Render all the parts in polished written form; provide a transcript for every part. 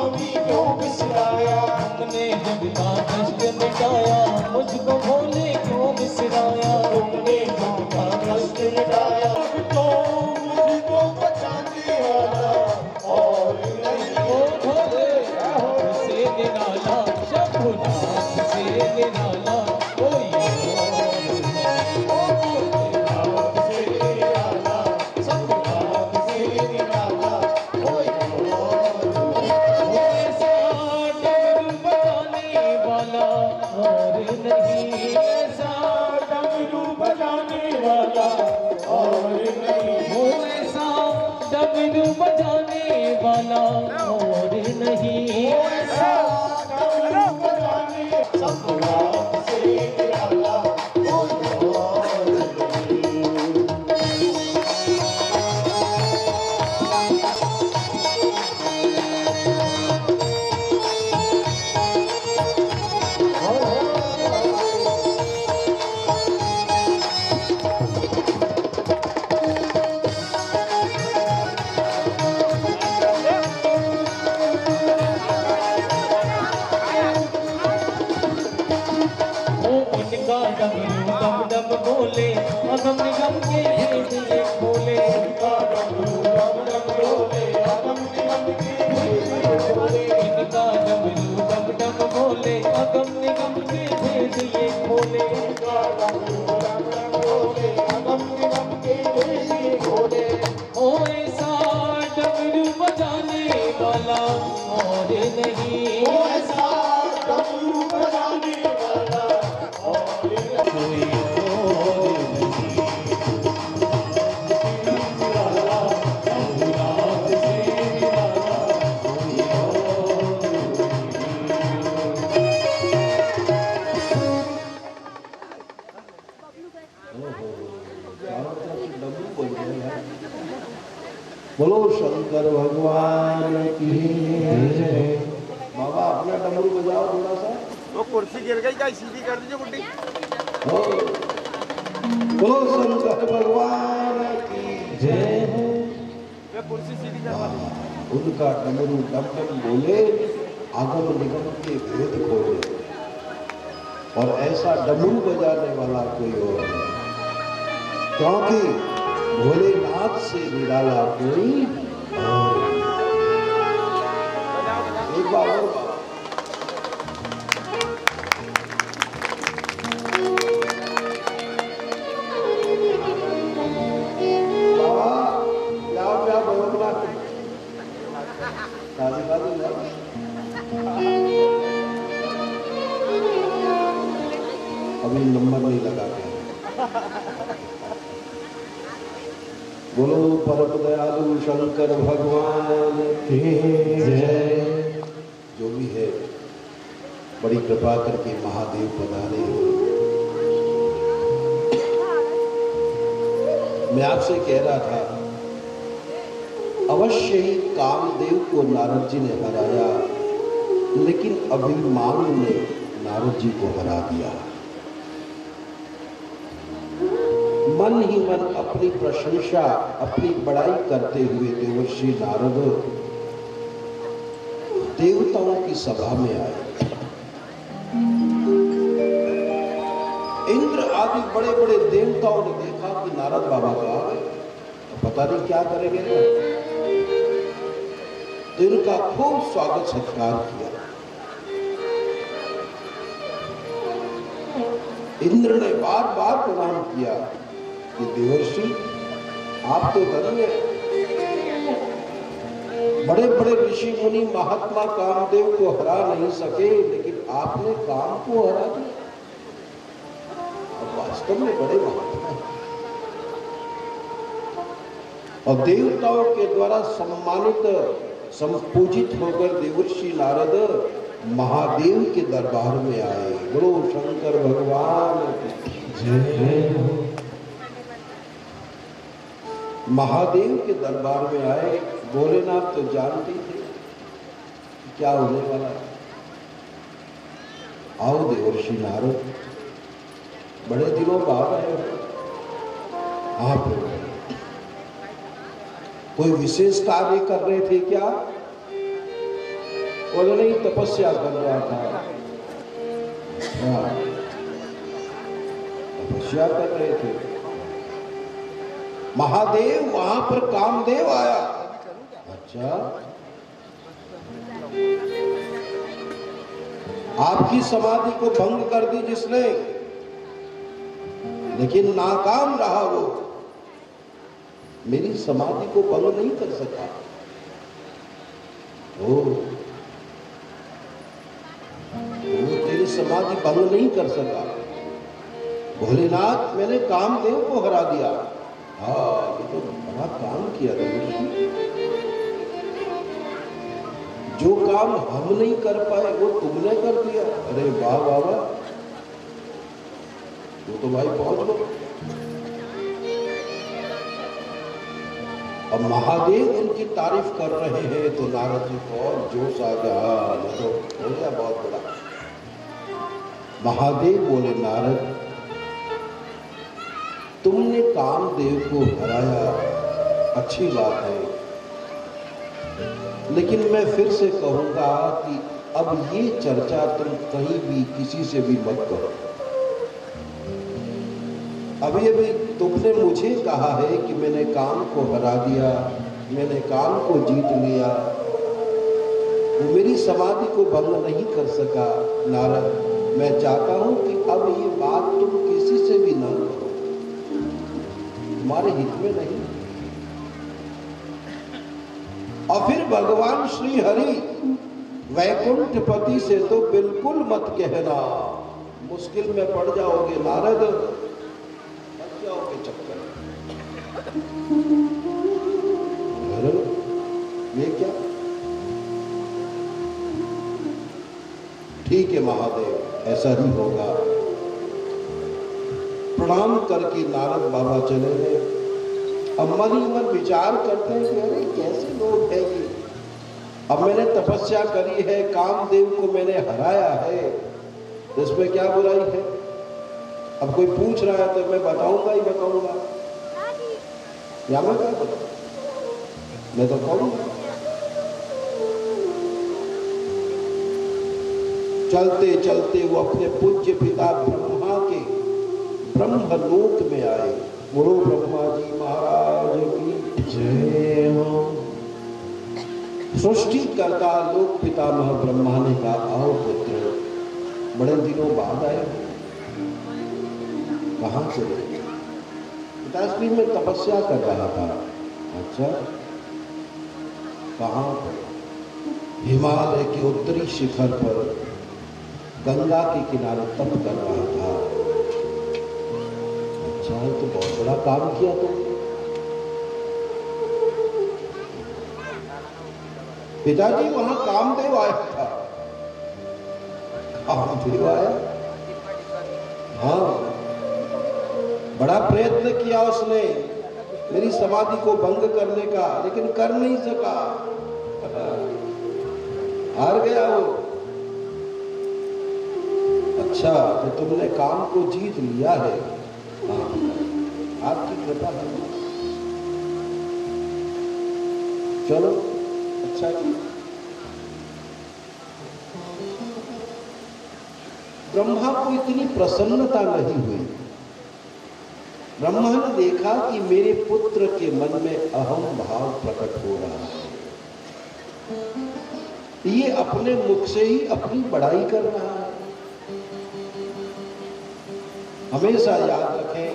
स्वामी क्यों बिसराया, तुमने जब का कष्ट मिटाया मुझको भोले क्यों बिसराया, तुमने जब का कष्ट मिटाया तो मुझको बचाने वाला और नहीं। ओ भोले से निराला शंभुनाथ से निराला कोई और नहीं। ओ भोलेनाथ से निराला, शंभुनाथ से निराला कोई और नहीं। ऐसा डमरू बजाने वाला और नहीं, ऐसा डमरू बजाने वाला और नहीं। वो ऐसा डमरू बजाने वाला और नहीं, ऐसा डमरू बजाने शंभुनाथ से निराला कोई और नहीं। उनका डमरू डम डम बोले अगम निगम के भेद ये खोले, उनका डमरू डम डम बोले, अगम निगम के भेद खोले। इनका डमरू डम डम बोले अगम निगम के भेद ये खोले। उनका डमरू डम डम बोले, अगम निगम के भेद खोले। ओ ऐसा डमरू बजाने वाला और नहीं, ओ ऐसा डमरू बजाने वाला और नहीं। कोई और नहीं। निराला, शंभुनाथ से निराला कोई और बोलो शंकर भगवान की जय। बाबा अपना डमरू बजाओ थोड़ा सा। वो कुर्सी गिर गई, क्या सीधी कर दीजिए गुड्डी। हो। बोलो शंकर भगवान की जय। वे कुर्सी सीधी करवा दीजिए। उनका डमरू डम डम बोले आगम निगम के भेद खोले, और ऐसा डमरू बजाने वाला कोई और नहीं, क्योंकि भोलेनाथ से निराला कोई और नहीं। एक बार और बाबा क्या बोलना अभी नंबर नहीं लगाते। बोलो परम दयालु शंकर भगवान की जय। जो भी है बड़ी कृपा करके महादेव पधारे। मैं आपसे कह रहा था अवश्य ही कामदेव को नारद जी ने हराया, लेकिन अभिमानु ने नारद जी को हरा दिया। मन ही मन अपनी प्रशंसा अपनी बड़ाई करते हुए देवर्षि नारद देवताओं की सभा में आए। इंद्र आदि बड़े बड़े देवताओं ने देखा कि नारद बाबा का पता नहीं क्या करेंगे, तो इनका खूब स्वागत सत्कार किया। इंद्र ने बार बार प्रणाम किया कि देवर्षि आप तो धन्य, बड़े बड़े ऋषि मुनि महात्मा कामदेव को हरा नहीं सके, लेकिन आपने काम को हरा दिया। अब वास्तव में बड़े महात्मा हैं। और देवताओं के द्वारा सम्मानित संपूजित होकर देवर्षि नारद महादेव के दरबार में आए। बोलो शंकर भगवान की जय। महादेव के दरबार में आए। भोलेनाथ तो जानते थे क्या होने वाला है। आओ देवर्षि नारद, बड़े दिनों बाद आए हो। हाँ प्रभु, कोई विशेष कार्य कर रहे थे क्या? बोले नहीं, तपस्या कर रहा था। हाँ, तपस्या कर रहे थे। महादेव वहां पर कामदेव आया। अच्छा, आपकी समाधि को भंग कर दी जिसने, लेकिन नाकाम रहा वो, मेरी समाधि को भंग नहीं कर सका। वो तेरी समाधि भंग नहीं कर सका। भोलेनाथ, मैंने कामदेव को हरा दिया। हाँ, ये तो बड़ा काम किया देवर्षि। जो काम हम नहीं कर पाए वो तुमने कर दिया। अरे वाह वाह वाह, वो तो भाई पहुंच गए। अब महादेव उनकी तारीफ कर रहे हैं तो नारद जी को और जोश आ गया। ये तो हो गया बहुत बड़ा। महादेव बोले, नारद, तुमने कामदेव को हराया, अच्छी बात है, लेकिन मैं फिर से कहूंगा कि अब ये चर्चा तुम कहीं भी किसी से भी मत करो। अभी अभी तुमने मुझे कहा है कि मैंने काम को हरा दिया, मैंने काम को जीत लिया, वो मेरी समाधि को भंग नहीं कर सका। नारद, मैं चाहता हूं कि अब ये बात तुम किसी से भी ना करो, तुम्हारे हित में नहीं। और फिर भगवान श्री हरि वैकुंठपति से तो बिल्कुल मत कहना, मुश्किल में पड़ जाओगे नारद, मत जाओगे चक्कर। ये क्या? ठीक है महादेव, ऐसा ही होगा। प्रणाम करके नारद बाबा चले गए। अब मन ही मन विचार करते हैं कि अरे कैसे लोग हैं ये। अब मैंने तपस्या करी है, कामदेव को मैंने हराया है, तो इसमें क्या बुराई है? अब कोई पूछ रहा है तो मैं बताऊंगा ही बताऊंगा, या मैं क्या बताऊं? मैं तो कहूंगा। चलते चलते वो अपने पूज्य पिता ब्रह्मा के ब्रह्मलोक में आए। गुरु ब्रह्मा जी महाराज की जय हो। सृष्टि करता लोक पितामह ब्रह्मा ने कहा, आओ पुत्र, बड़े दिनों बाद आए। कहां से? पिताश्री में तपस्या कर रहा था। अच्छा, कहां पर? हिमालय के उत्तरी शिखर पर गंगा के किनारे तप कर रहा था। अच्छा, तो बहुत बड़ा काम किया तुमने। पिताजी, वहां कामदेव आया था। कामदेव आया? हाँ, बड़ा प्रयत्न किया उसने मेरी समाधि को भंग करने का, लेकिन कर नहीं सका, हार गया वो। अच्छा, तो तुमने काम को जीत लिया है। हाँ, आपकी कृपा है। चलो, अच्छा जी। ब्रह्मा को इतनी प्रसन्नता नहीं हुई। ब्रह्मा ने देखा कि मेरे पुत्र के मन में अहम भाव प्रकट हो रहा है, ये अपने मुख से ही अपनी बड़ाई कर रहा है। हमेशा याद रखें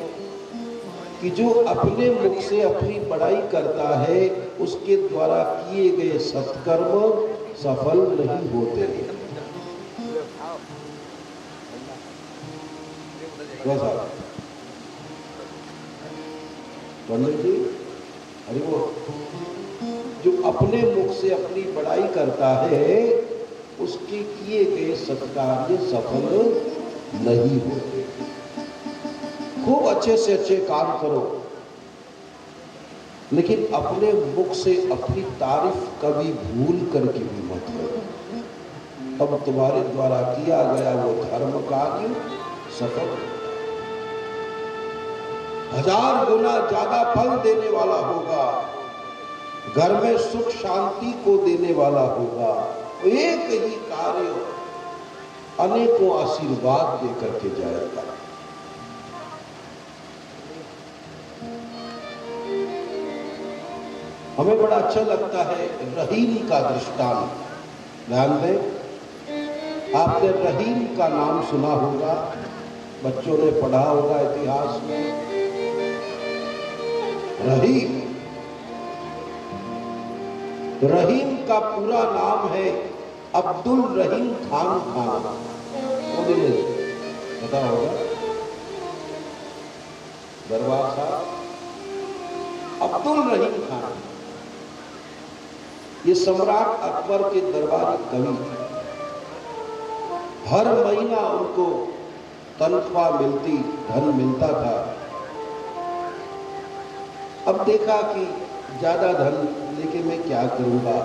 कि जो अपने मुख से अपनी बड़ाई करता है, उसके द्वारा किए गए सत्कर्म सफल नहीं होते। पंडित जी, अरे वो जो अपने मुख से अपनी बड़ाई करता है, उसके किए गए सत्कार्य सफल नहीं होते। खूब अच्छे से अच्छे काम करो, लेकिन अपने मुख से अपनी तारीफ कभी भूल करके भी मत करो, तब तुम्हारे द्वारा किया गया वो धर्म कार्य सफल 1000 गुना ज्यादा फल देने वाला होगा, घर में सुख शांति को देने वाला होगा, एक ही कार्य अनेकों आशीर्वाद देकर के जाएगा। हमें बड़ा अच्छा लगता है रहीम का दृष्टांत। ध्यान दें, आपने रहीम का नाम सुना होगा, बच्चों ने पढ़ा होगा इतिहास में। रहीम, रहीम का पूरा नाम है अब्दुल रहीम खान खान। पता होगा, दरबार साहब अब्दुल रहीम खान, ये सम्राट अकबर के दरबारी कवि। हर महीना उनको तनख्वाह मिलती, धन मिलता था। अब देखा कि ज्यादा धन लेके मैं क्या करूंगा,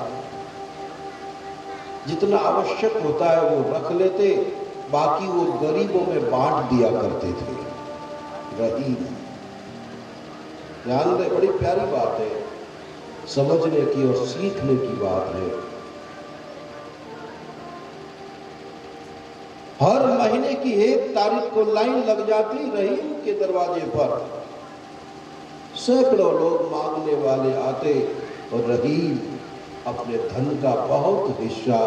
जितना आवश्यक होता है वो रख लेते, बाकी वो गरीबों में बांट दिया करते थे। रहीम, ध्यान दे, बड़ी प्यारी बात है, समझने की और सीखने की बात है। हर महीने की 1 तारीख को लाइन लग जाती रहीम के दरवाजे पर। सैकड़ों लोग मांगने वाले आते और रहीम अपने धन का बहुत हिस्सा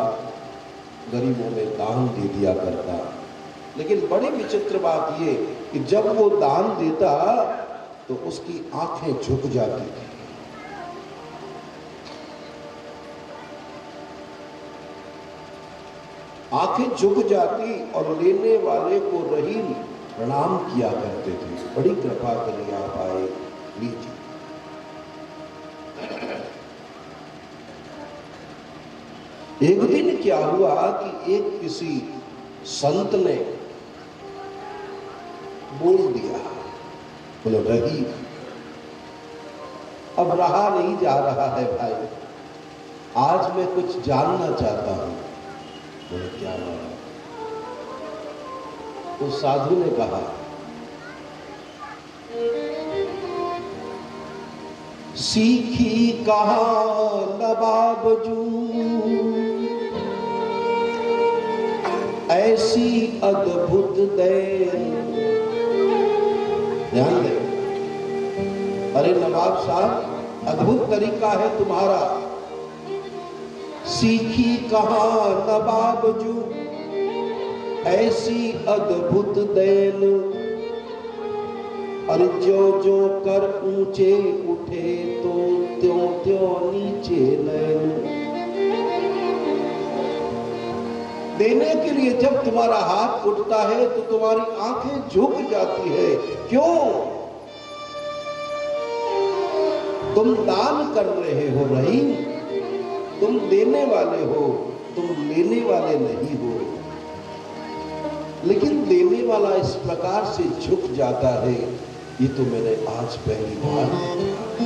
गरीबों में दान दे दिया करता। लेकिन बड़ी विचित्र बात ये कि जब वो दान देता तो उसकी आंखें झुक जाती थी। आंखें झुक जाती और लेने वाले को रहीम प्रणाम किया करते थे। बड़ी कृपा करिए, आप आए, लीजिए। एक दिन क्या हुआ कि एक किसी संत ने बोल दिया, बोलो रहीम अब रहा नहीं जा रहा है भाई, आज मैं कुछ जानना चाहता हूं। बोले क्या बात? तो साधु ने कहा, सीखी कहाँ नवाब जू, ऐसी अद्भुत देन। ध्यान दे, अरे नवाब साहब, अद्भुत तरीका है तुम्हारा। सीखी कहाँ नवाब जू, ऐसी अद्भुत देन। अरे जो जो कर ऊंचे उठे तो त्यों त्यों नीचे नैन। देने के लिए जब तुम्हारा हाथ उठता है तो तुम्हारी आंखें झुक जाती है। क्यों? तुम दान कर रहे हो रहीम, तुम देने वाले हो, तुम लेने वाले नहीं हो। लेकिन देने वाला इस प्रकार से झुक जाता है, ये तो मैंने आज पहली बार देखा।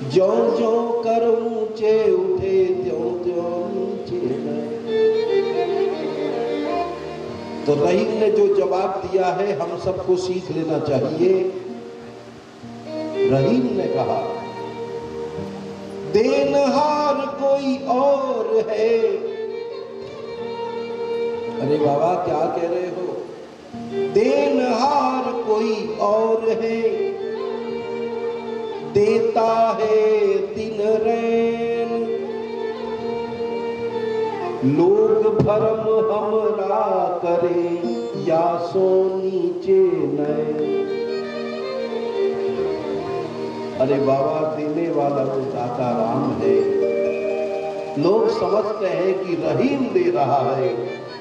ज्यों ज्यों कर ऊंचे उठे त्यों त्यों नीचे नए। तो रहीम ने जो जवाब दिया है हम सबको सीख लेना चाहिए। रहीम ने कहा, देनहार कोई और है। अरे बाबा क्या कह रहे हो? देनहार कोई और है, देता है दिन रैन। लोग भरम हमरा करे या सो नीचे नए। अरे बाबा, देने वाला तो दाता राम है। लोग समझते हैं कि रहीम दे रहा है,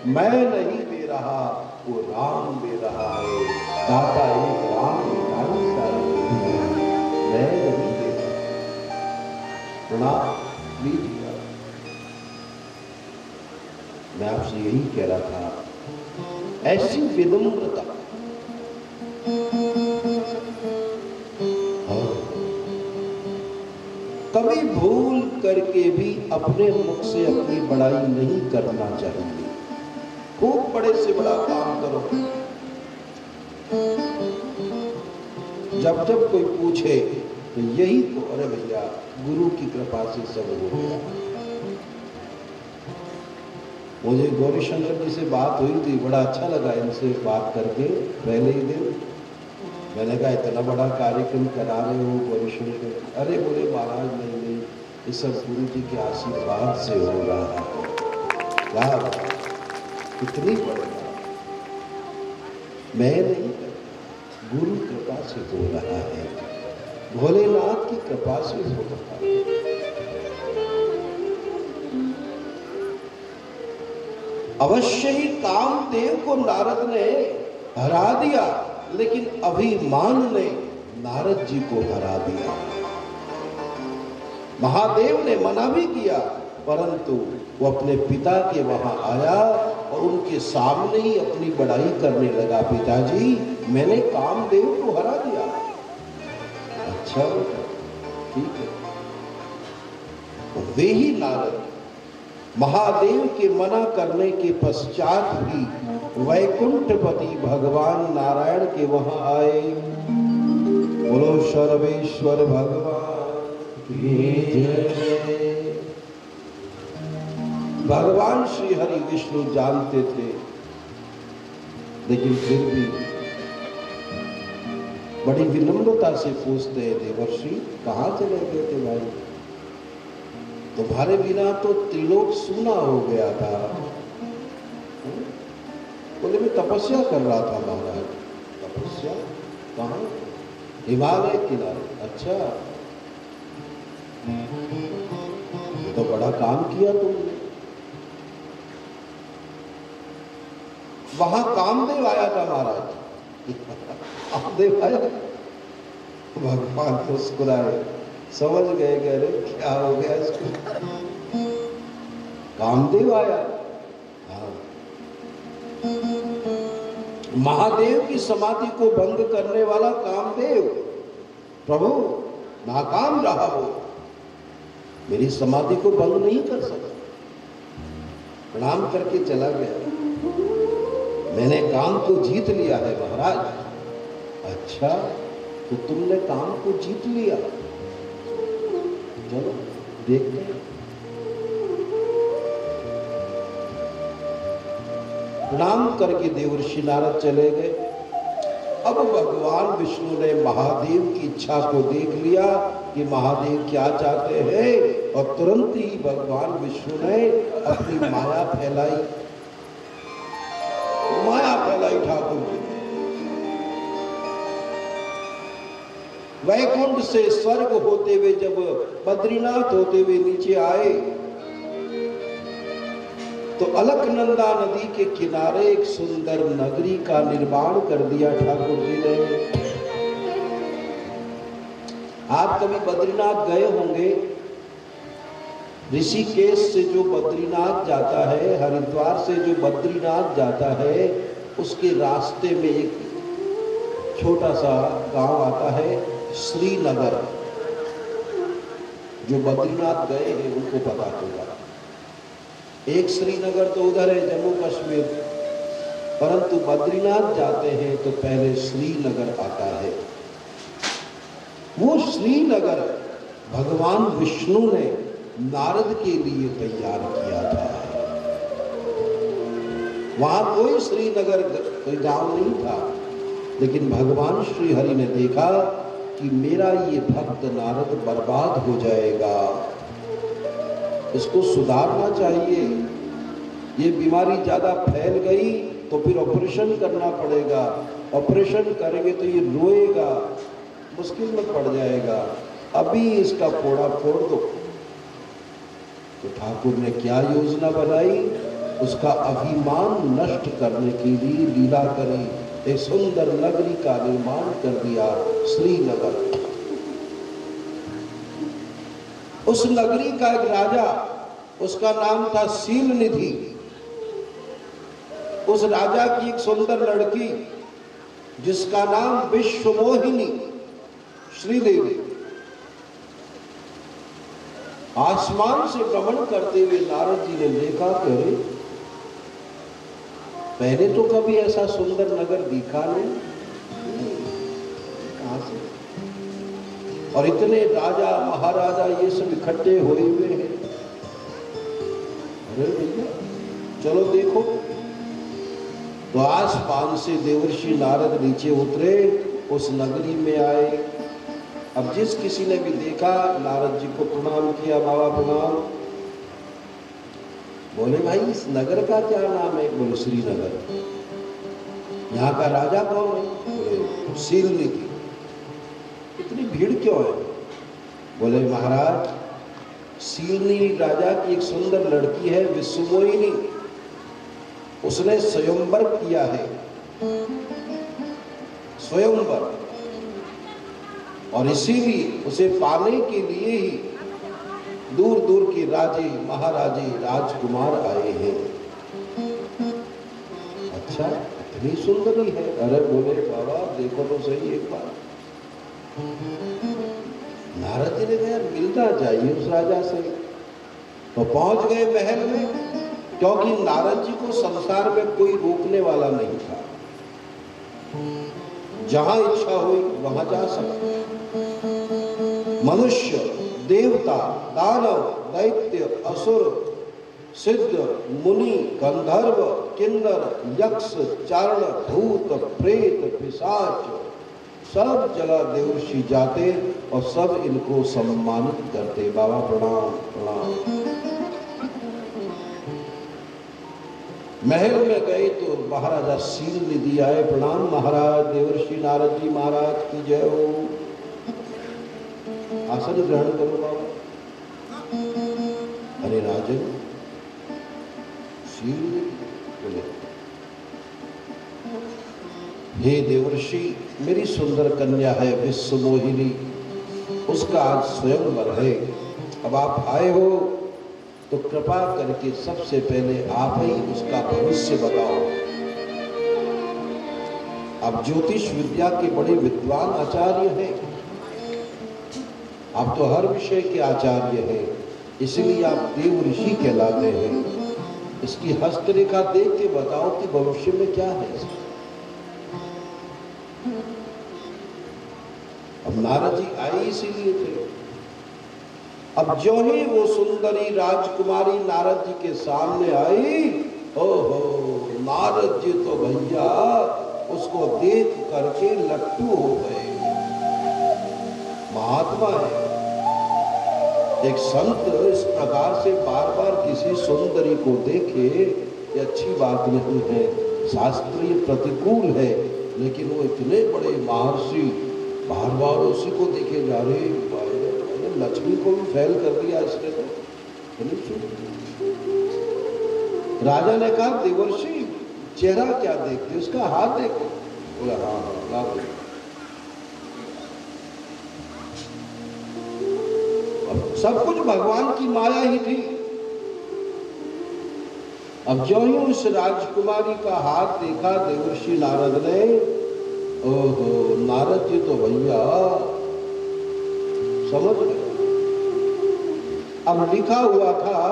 मैं नहीं दे रहा, वो राम दे रहा है। दाता एक राम निकाली सारी, मैं नहीं दे रहा। प्रणाम लीजिए। मैं आपसे यही कह रहा था, ऐसी विनम्रता। कभी भूल करके भी अपने मुख से अपनी बड़ाई नहीं करना चाहिए। खूब बड़े से बड़ा काम करो। जब जब कोई पूछे तो यही तो, अरे भैया गुरु की कृपा से सब हो गया। मुझे गौरी शंकर जी से बात हुई थी, बड़ा अच्छा लगा इनसे बात करके पहले ही दिन। मैंने कहा इतना बड़ा कार्यक्रम करा रहे हो गौरी शंकर। अरे बोले महाराज नहीं नहीं, ये सब गुरु जी के आशीर्वाद से हो रहा है। क्या कितनी बड़ी बात, मैं नहीं, गुरु कृपा से हो रहा है, भोलेनाथ की कृपा से हो रहा है। अवश्य ही कामदेव को नारद ने हरा दिया, लेकिन अभिमान ने नारद जी को हरा दिया। महादेव ने मना भी किया, परंतु वो अपने पिता के वहां आया और उनके सामने ही अपनी बड़ाई करने लगा, पिताजी मैंने कामदेव को हरा दिया। अच्छा बेटा ठीक है। तो वे ही नारद महादेव के मना करने के पश्चात ही वैकुंठपति भगवान नारायण के वहां आए। बोलो सर्वेश्वर भगवान की जय। भगवान श्री हरि विष्णु जानते थे, लेकिन फिर भी बड़ी विनम्रता से पूछते हैं, देवर्षि कहाँ चले गए थे भाई? तुम्हारे बिना तो त्रिलोक सूना हो गया था। बोले मैं तपस्या कर रहा था महाराज। तपस्या कहाँ? हिमालय किनारे। अच्छा, ये तो बड़ा काम किया तुमने। वहां कामदेव आया था महाराज। कामदेव आया, भगवान मुस्कुराए, समझ गए कि अरे क्या हो गया इसको। कामदेव आया। हाँ। महादेव की समाधि को भंग करने वाला कामदेव, प्रभु नाकाम रहा हो, मेरी समाधि को भंग नहीं कर सकता। प्रणाम करके चला गया। मैंने काम को जीत लिया है महाराज। अच्छा, तो तुमने काम को जीत लिया, चलो देखते हैं। प्रणाम करके देवर्षि नारद चले गए। अब भगवान विष्णु ने महादेव की इच्छा को देख लिया कि महादेव क्या चाहते हैं, और तुरंत ही भगवान विष्णु ने अपनी माया फैलाई। माया फैलाई ठाकुर जी। वैकुंठ से स्वर्ग होते हुए जब बद्रीनाथ होते हुए नीचे आए, तो अलकनंदा नदी के किनारे एक सुंदर नगरी का निर्माण कर दिया ठाकुर जी ने। आप कभी बद्रीनाथ गए होंगे। ऋषिकेश से जो बद्रीनाथ जाता है, हरिद्वार से जो बद्रीनाथ जाता है, उसके रास्ते में एक छोटा सा गांव आता है श्रीनगर। जो बद्रीनाथ गए हैं उनको पता होगा। एक श्रीनगर तो उधर है जम्मू कश्मीर, परंतु बद्रीनाथ जाते हैं तो पहले श्रीनगर आता है। वो श्रीनगर भगवान विष्णु ने नारद के लिए तैयार किया था। वहां कोई श्रीनगर कोई गांव नहीं था, लेकिन भगवान श्री हरि ने देखा कि मेरा ये भक्त नारद बर्बाद हो जाएगा, इसको सुधारना चाहिए। ये बीमारी ज्यादा फैल गई तो फिर ऑपरेशन करना पड़ेगा, ऑपरेशन करेंगे तो ये रोएगा, मुश्किल में पड़ जाएगा, अभी इसका फोड़ा फोड़ दो। तो ठाकुर ने क्या योजना बनाई, उसका अभिमान नष्ट करने के लिए लीला करी। एक सुंदर नगरी का निर्माण कर दिया, श्रीनगर। उस नगरी का एक राजा, उसका नाम था शील निधि। उस राजा की एक सुंदर लड़की जिसका नाम विश्वमोहिनी श्रीदेवी, आसमान से भ्रमण करते हुए नारद जी ने देखा कि अरे पहले तो कभी ऐसा सुंदर नगर दिखा नहीं, कहां से? और इतने राजा महाराजा ये सब इकट्ठे हुए हुए हैं। अरे भैया चलो देखो। तो आसपास से देवर्षि नारद नीचे उतरे, उस नगरी में आए। अब जिस किसी ने भी देखा नारद जी को प्रणाम किया, बाबा प्रणाम। बोले भाई इस नगर का क्या नाम है? बोले श्रीनगर। यहाँ का राजा कौन है? बोले शीलनिधि। इतनी भीड़ क्यों है? बोले महाराज शीलनी राजा की एक सुंदर लड़की है विश्वमोहिनी, उसने स्वयंवर किया है, स्वयंवर, और इसीलिए उसे पाने के लिए ही दूर दूर के राजे महाराजे राजकुमार आए हैं। अच्छा इतनी सुंदरी है? अरे बोले बाबा देखो तो सही एक बार। नारद जी ने कहा मिलना चाहिए उस राजा से। तो पहुंच गए महल में, क्योंकि नारद जी को संसार में कोई रोकने वाला नहीं था। जहां इच्छा हुई वहां जा सकते। मनुष्य, देवता, दानव, दैत्य, असुर, सिद्ध, मुनि, गंधर्व, किन्नर, यक्ष, चारण, भूत, प्रेत, पिशाच, सब जगह देवर्षि जाते और सब इनको सम्मानित करते। बाबा प्रणाम प्रणाम। महल में गए तो महाराजा शीलनिधि आए। प्रणाम महाराज, देवर्षि नारद जी महाराज की जय हो। आसन ग्रहण करो बाबा। अरे राजन शीलनिधि बोले हे देवर्षि मेरी सुंदर कन्या है विश्वमोहिनी, उसका आज स्वयंवर है। अब आप आए हो तो कृपा करके सबसे पहले आप ही उसका भविष्य बताओ। आप ज्योतिष विद्या के बड़े विद्वान आचार्य हैं, आप तो हर विषय के आचार्य हैं, इसलिए आप देव ऋषि कहलाते हैं। इसकी हस्तरेखा देख के बताओ कि भविष्य में क्या है। अब नारद जी आए इसीलिए थे। अब जो ही वो सुंदरी राजकुमारी नारद जी के सामने आई, ओहो नारद जी तो भैया उसको देख करके लट्टू हो गए। महात्मा है, एक संत इस प्रकार से बार बार किसी सुंदरी को देखे ये अच्छी बात नहीं है, शास्त्रीय प्रतिकूल है, लेकिन वो इतने बड़े महर्षि बार बार उसी को देखे जा रहे। लक्ष्मी को भी फैल कर दिया इसने तो। राजा ने कहा देवर्षि चेहरा क्या देखते, उसका हाथ देखो। बोला हाँ हाँ ला। सब कुछ भगवान की माया ही थी। अब जो ही उस राजकुमारी का हाथ देखा देवर्षि नारद ने, ओहो नारद जी तो भैया समझ गए। अब लिखा हुआ था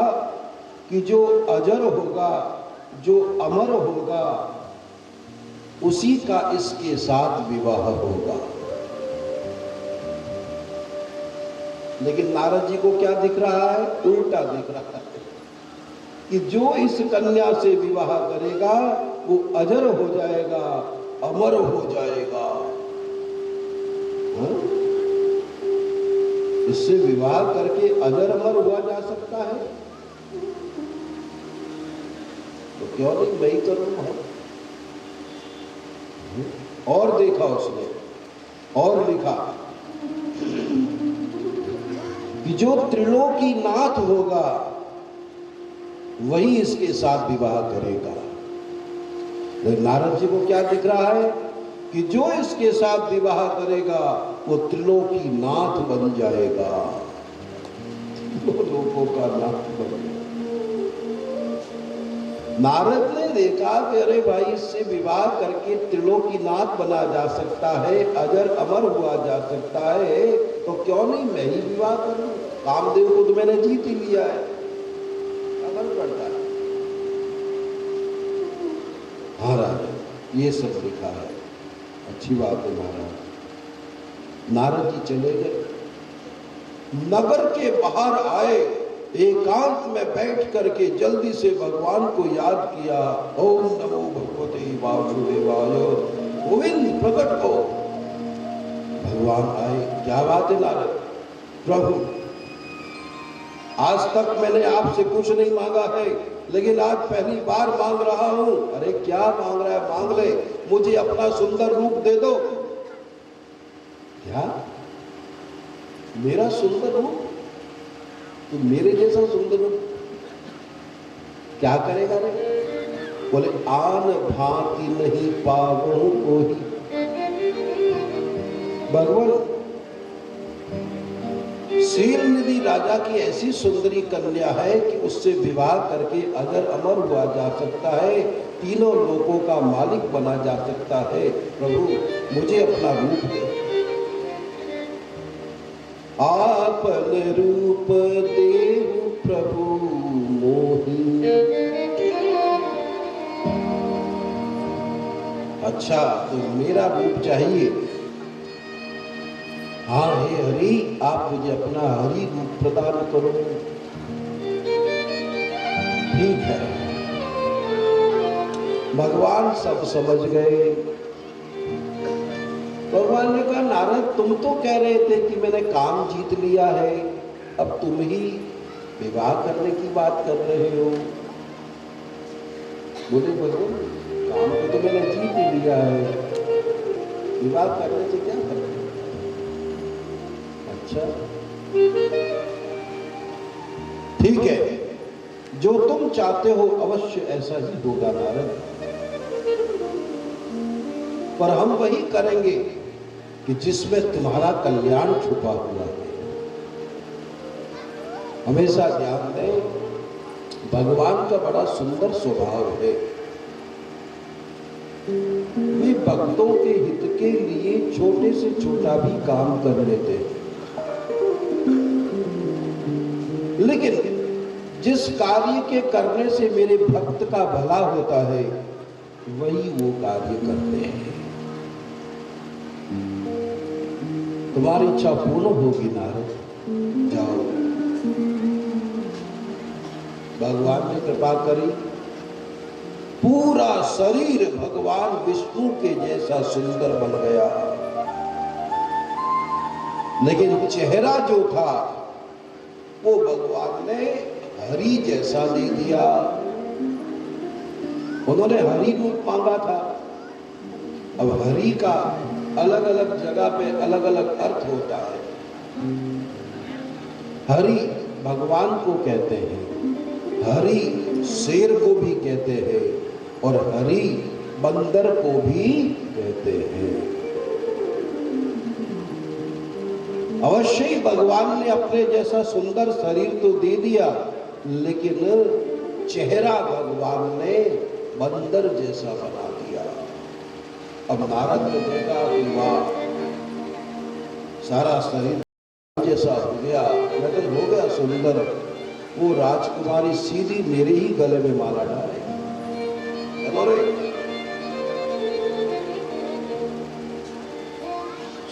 कि जो अजर होगा, जो अमर होगा, उसी का इसके साथ विवाह होगा। लेकिन नारद जी को क्या दिख रहा है? उल्टा दिख रहा है कि जो इस कन्या से विवाह करेगा वो अजर हो जाएगा, अमर हो जाएगा। हाँ? इससे विवाह करके अजर अमर हुआ जा सकता है, तो क्यों नहीं मैं ही करूंगा। और देखा उसने और लिखा कि जो त्रिलोकी नाथ होगा वही इसके साथ विवाह करेगा। लेकिन नारद जी को क्या दिख रहा है कि जो इसके साथ विवाह करेगा वो त्रिलोकी नाथ बन जाएगा, लोगों का नाथ बन जाएगा। नारद ने देखा कि अरे भाई इससे विवाह करके त्रिलोकी नाथ बना जा सकता है, अजर अमर हुआ जा सकता है, तो क्यों नहीं मैं ही विवाह करूं। कामदेव को तो मैंने जीत ही लिया है, अमर पड़ता है। हाँ राजा ये सब लिखा है, अच्छी बात है महाराज। नारद जी चले गए। नगर के बाहर आए, एकांत में बैठ करके जल्दी से भगवान को याद किया। ओम नमो भगवते वासुदेवाय, गोविंद प्रकट हो। भगवान आए। क्या बात है नारद? प्रभु, आज तक मैंने आपसे कुछ नहीं मांगा है, लेकिन आज पहली बार मांग रहा हूं। अरे क्या मांग रहा है? मांग ले, मुझे अपना सुंदर रूप दे दो। क्या? मेरा सुंदर रूप? तो मेरे जैसा सुंदर रूप क्या करेगा रे? बोले आन भांति नहीं पावो कोई। भगवान, शील निधि राजा की ऐसी सुंदरी कन्या है कि उससे विवाह करके अगर अमर हुआ जा सकता है, तीनों लोकों का मालिक बना जा सकता है। प्रभु, मुझे अपना रूप दे। आपन रूप देहु प्रभु मोहि। अच्छा, तो मेरा रूप चाहिए। हाँ हे हरि, आप मुझे अपना हरि रूप प्रदान करो। ठीक है। भगवान सब समझ गए। भगवान ने कहा, नारद तुम तो कह रहे थे कि मैंने काम जीत लिया है, अब तुम ही विवाह करने की बात कर रहे हो। बोले भगवान, काम को तो मैंने जीत ही लिया है, विवाह करने से क्या करना? अच्छा ठीक है, जो तुम चाहते हो अवश्य ऐसा ही होगा नारद, पर हम वही करेंगे कि जिसमें तुम्हारा कल्याण छुपा हुआ है। हमेशा ध्यान दें, भगवान का बड़ा सुंदर स्वभाव है। वे भक्तों के हित के लिए छोटे से छोटा भी काम कर लेते हैं, लेकिन जिस कार्य के करने से मेरे भक्त का भला होता है वही वो कार्य करते हैं। तुम्हारी इच्छा पूर्ण होगी नारद, जाओ। भगवान ने कृपा करी, पूरा शरीर भगवान विष्णु के जैसा सुंदर बन गया, लेकिन चेहरा जो था वो भगवान ने हरि जैसा दे दिया। उन्होंने हरि रूप मांगा था। अब हरि का अलग अलग जगह पे अलग अलग अर्थ होता है। हरि भगवान को कहते हैं, हरि शेर को भी कहते हैं, और हरि बंदर को भी कहते हैं। अवश्य ही भगवान ने अपने जैसा सुंदर शरीर तो दे दिया, लेकिन चेहरा भगवान ने बंदर जैसा बना दिया। अब नारद ने देखा कि वाह, सारा शरीर जैसा हो गया, मैं तो हो गया सुंदर। वो राजकुमारी सीधी मेरे ही गले में माला डालेगी।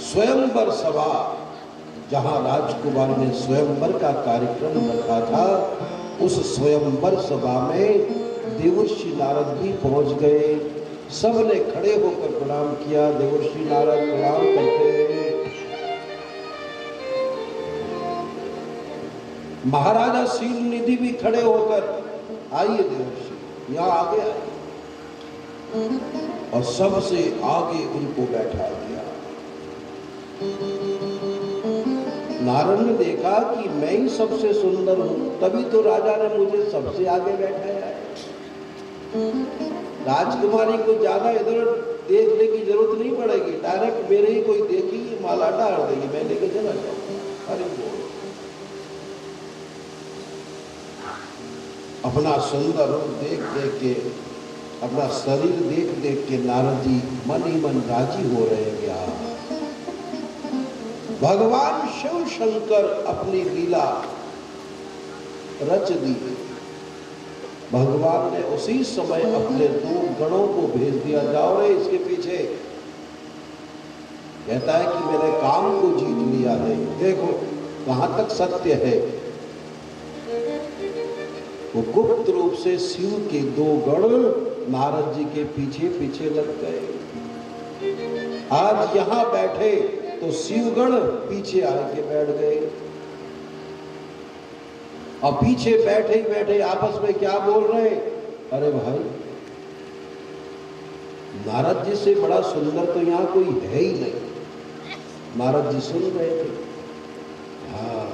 स्वयंवर सभा, जहां राजकुमार ने स्वयंवर का कार्यक्रम रखा था, उस स्वयंवर सभा में देवर्षि नारद भी पहुंच गए। सबने खड़े होकर प्रणाम किया। देवर्षि नारद प्रणाम करते हैं। महाराजा शील निधि भी खड़े होकर, आइए देवर्षि, यहाँ आगे आइए, और सबसे आगे उनको बैठा दिया। नारद ने देखा कि मैं ही सबसे सुंदर हूं, तभी तो राजा ने मुझे सबसे आगे बैठाया है। राजकुमारी को ज्यादा इधर देखने की जरूरत नहीं पड़ेगी, डायरेक्ट मेरे ही कोई देखेगी माला डाल देगी, मैं लेके चला जाऊंगा। अरे बोल, अपना सुंदर रूप देख देख के, अपना शरीर देख देख के नारद जी मन ही मन राजी हो रहे हैं। क्या भगवान शिव शंकर अपनी लीला रच दी। भगवान ने उसी समय अपने 2 गणों को भेज दिया, जाओ रे इसके पीछे। कहता है कि मैंने काम को जीत लिया है। देखो कहां तक सत्य है। वो गुप्त रूप से शिव के 2 गण नारद जी के पीछे पीछे लग गए। आज यहां बैठे तो शिवगण पीछे आके बैठ गए, और पीछे बैठे ही बैठे आपस में क्या बोल रहे, अरे भाई नारद जी से बड़ा सुंदर तो यहाँ कोई है ही नहीं। नारद जी सुन रहे थे, हाँ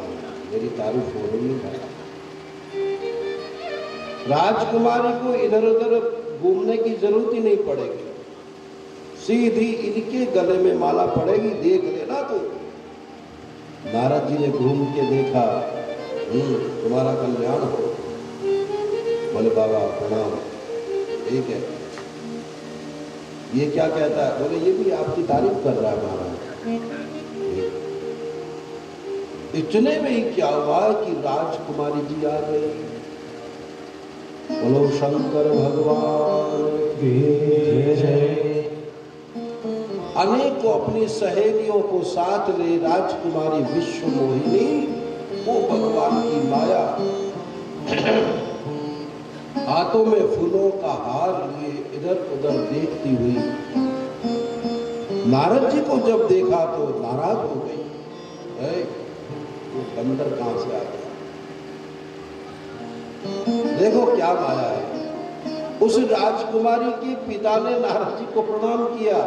मेरी तारीफ हो रही है। राजकुमारी को इधर उधर घूमने की जरूरत ही नहीं पड़ेगी, सीधी इनके गले में माला पड़ेगी, देख लेना तो। नारद जी ने घूम के देखा, तुम्हारा कल्याण हो। बोले बाबा प्रणाम। ठीक है, ये क्या कहता है? बोले ये भी आपकी तारीफ कर रहा है महाराज। इतने में ही क्या हुआ कि राजकुमारी जी आ गई। बोलो शंकर भगवान की जय। अनेकों अपनी सहेलियों को साथ ले राजकुमारी विश्व मोहिनी, वो भगवान की माया, हाथों में फूलों का हार लिए इधर उधर देखती हुई नारद जी को जब देखा तो नाराज हो गई। वो बंदर कहां से आ गया? देखो क्या माया है। उस राजकुमारी के पिता ने नारद जी को प्रणाम किया,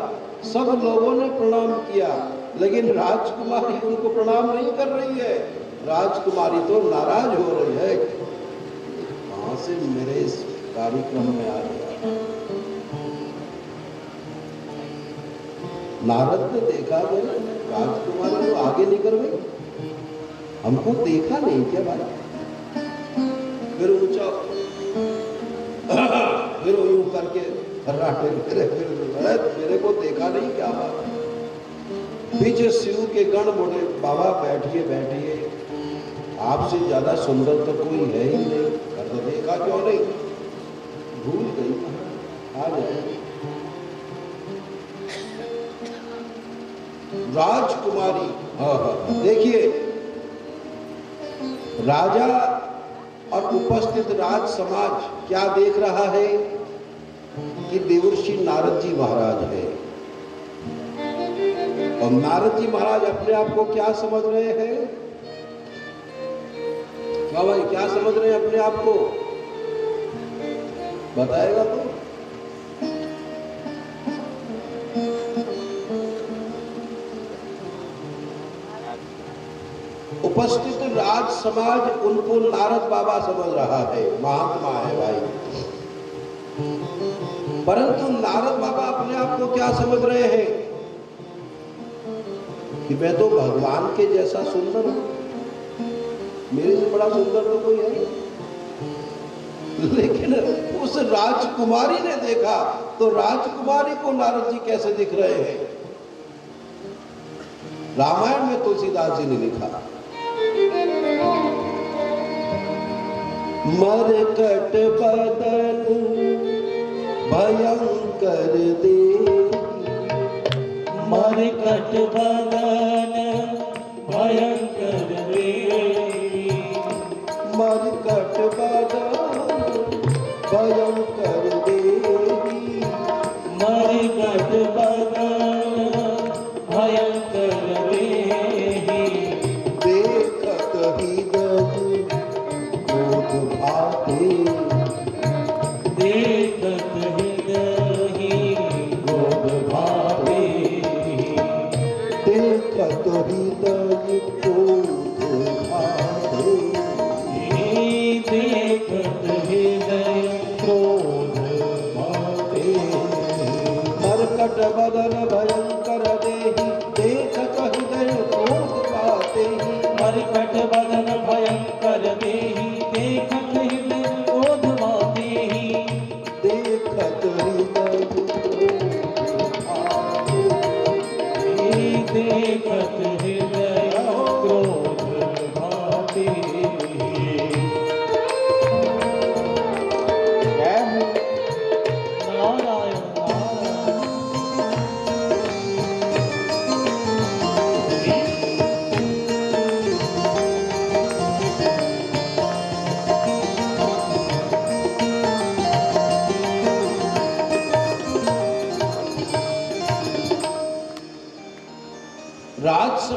सब लोगों ने प्रणाम किया, लेकिन राजकुमारी उनको प्रणाम नहीं कर रही है। राजकुमारी तो नाराज हो रही है, कहां से मेरे इस कार्यक्रम में आ गया। नारद ने देखा, बोले राजकुमारी तो आगे निकल गई, हमको देखा नहीं क्या भाई? फिर ऊंचा फिर यूं करके मेरे को देखा नहीं क्या बात? पीछे शिव के गण बोले बाबा बैठिए बैठिए, आपसे ज्यादा सुंदर तो कोई है ही नहीं। तो देखा क्यों नहीं? भूल गई, आ जाए। राजकुमारी, हाँ देखिए, राजा और उपस्थित राज समाज क्या देख रहा है कि देवर्षि नारद जी महाराज है, और नारद जी महाराज अपने आप को क्या समझ रहे हैं? क्या भाई, क्या समझ रहे हैं अपने आप को? बताएगा तो। उपस्थित राज समाज उनको नारद बाबा समझ रहा है, महात्मा है भाई। परंतु नारद बाबा अपने आप को क्या समझ रहे हैं कि मैं तो भगवान के जैसा सुंदर हूं, मेरे से बड़ा सुंदर तो कोई है। लेकिन उस राजकुमारी ने देखा तो राजकुमारी को नारद जी कैसे दिख रहे हैं? रामायण में तुलसीदास जी ने लिखा, मरकट बदन भयंकर देवी, मरकट बदन भयंकर देवी, मरकट बदन भयंकर देवी, मरकट बदन भयंकर देवी, देखत हृदय क्रोध भाते, देखत हृदय क्रोध भाते, देखत हृदय क्रोध भाते, देखत हृदय क्रोध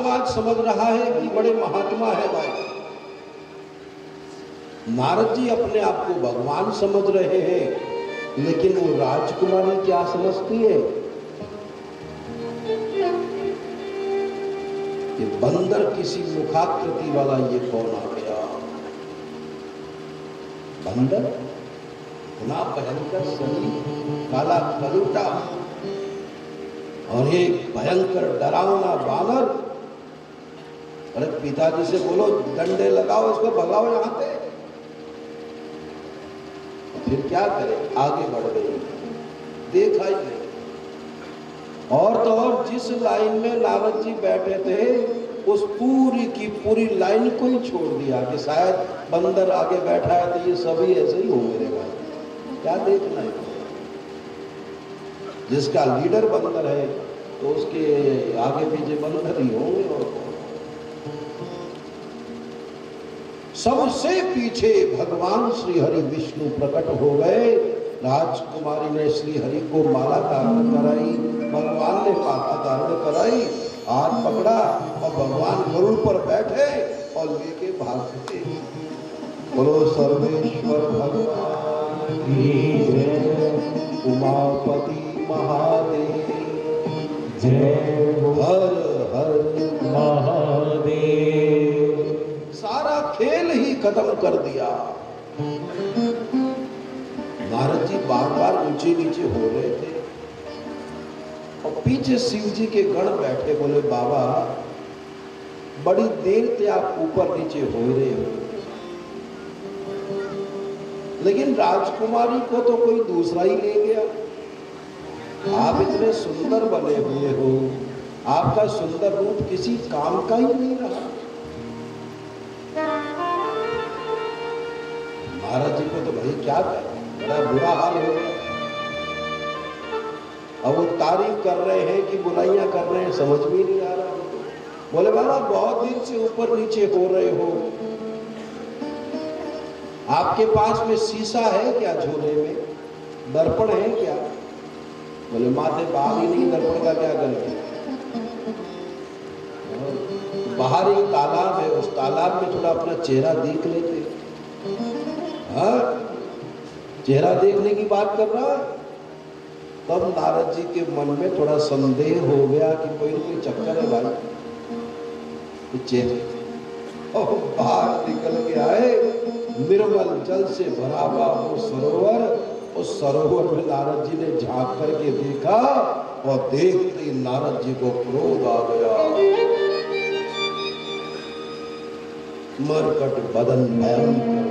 आज समझ रहा है कि बड़े महात्मा है भाई। नारद जी अपने आप को भगवान समझ रहे हैं, लेकिन वो राजकुमारी क्या समझती है? ये बंदर किसी मुखाकृति वाला ये कौन आ गया? बंदर इतना भयंकर शरीर, काला कलूटा और एक भयंकर डरावना बानर। अरे पिताजी से बोलो डंडे लगाओ, इसको भगाओ यहां से। फिर क्या करे, आगे बढ़ गई, देखा ही नहीं। और तो और जिस लाइन में नारद जी बैठे थे उस पूरी की पूरी लाइन को ही छोड़ दिया कि शायद बंदर आगे बैठा है तो ये सभी ऐसे ही हो मेरे भाई। क्या देखना है? जिसका लीडर बंदर है तो उसके आगे पीछे बंदर ही होंगे। और सबसे पीछे भगवान श्री हरि विष्णु प्रकट हो गए। राजकुमारी ने श्री हरि को माला धारण कराई, भगवान ने माला धारण कराई, हाथ पकड़ा और भगवान गरुड़ पर बैठे और लेके भागते। बोलो सर्वेश्वर भगवान की जय, उमापति महादेव जय हर हर महादेव। सारा खेल ही खत्म कर दिया। नारद जी बार बार ऊंचे नीचे हो रहे थे और पीछे शिव जी के गण बैठे। बोले बाबा बड़ी देर से आप ऊपर नीचे हो रहे हो, लेकिन राजकुमारी को तो कोई दूसरा ही ले गया। आप इतने सुंदर बने हुए हो, आपका सुंदर रूप किसी काम का ही नहीं रहा। महाराज जी को तो भाई क्या करें, बड़ा बुरा हाल हो गया। अब वो तारीफ कर रहे हैं कि बुराइयां कर रहे हैं, समझ में नहीं आ रहा। बोले बाबा बहुत दिन से ऊपर नीचे हो रहे हो, आपके पास में शीशा है क्या? झोले में दर्पण है क्या? बोले माथे बाहर ही नहीं, दर्पण का क्या करेंगे? बाहर एक तालाब है, उस तालाब में थोड़ा अपना चेहरा देख लेते। हाँ, चेहरा देखने की बात कर रहा है। तब नारद जी के मन में थोड़ा संदेह हो गया कि कोई चक्कर है भाई। चेहरे बाहर निकल के आए, निर्मल जल से भरा हुआ वो सरोवर, उस सरोवर में नारद जी ने झांक करके देखा और देखते ही नारद जी को क्रोध आ गया। मरकट बदन भयंकर,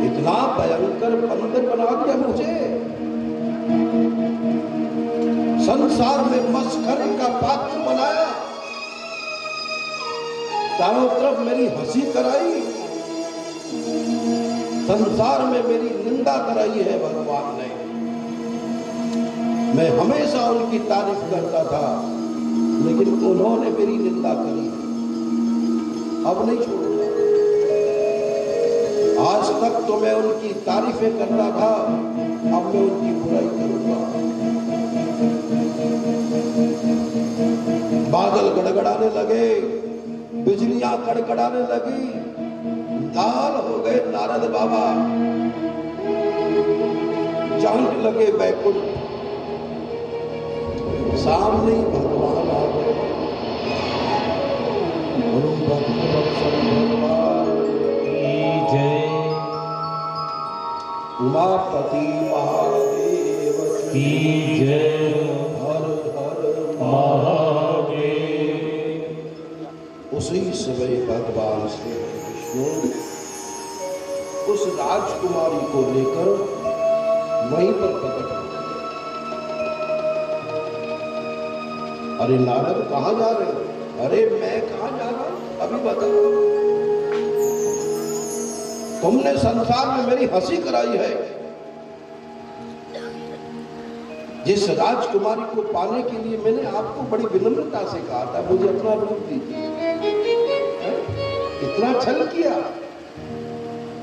इतना भयंकर बंदर बना दिया मुझे, संसार में मस्खरे का पात्र बनाया, चारों तरफ मेरी हंसी कराई, संसार में मेरी निंदा कराई है भगवान ने। मैं हमेशा उनकी तारीफ करता था, लेकिन उन्होंने मेरी निंदा करी। अब नहीं छोड़ूंगा। आज तक तो मैं उनकी तारीफें करता था, अब मैं उनकी बुराई करूंगा। बादल गड़गड़ाने लगे, बिजलियां कड़कड़ाने लगी, लाल हो गए नारद बाबा, जाने लगे बैकुंठ। सामने ही भगवान आ गए। जय उमापति महादेव की जय, हर हर महादेव। उसी समय भगवान श्री विष्णु उस राजकुमारी को लेकर वहीं पर प्रकट हो गए। अरे नारद कहाँ जा रहे हो? अरे मैं कहाँ जा रहा हूं, अभी बताओ। तुमने संसार में मेरी हंसी कराई है। जिस राजकुमारी को पाने के लिए मैंने आपको बड़ी विनम्रता से कहा था मुझे अपना रूप दीजिए, इतना छल किया।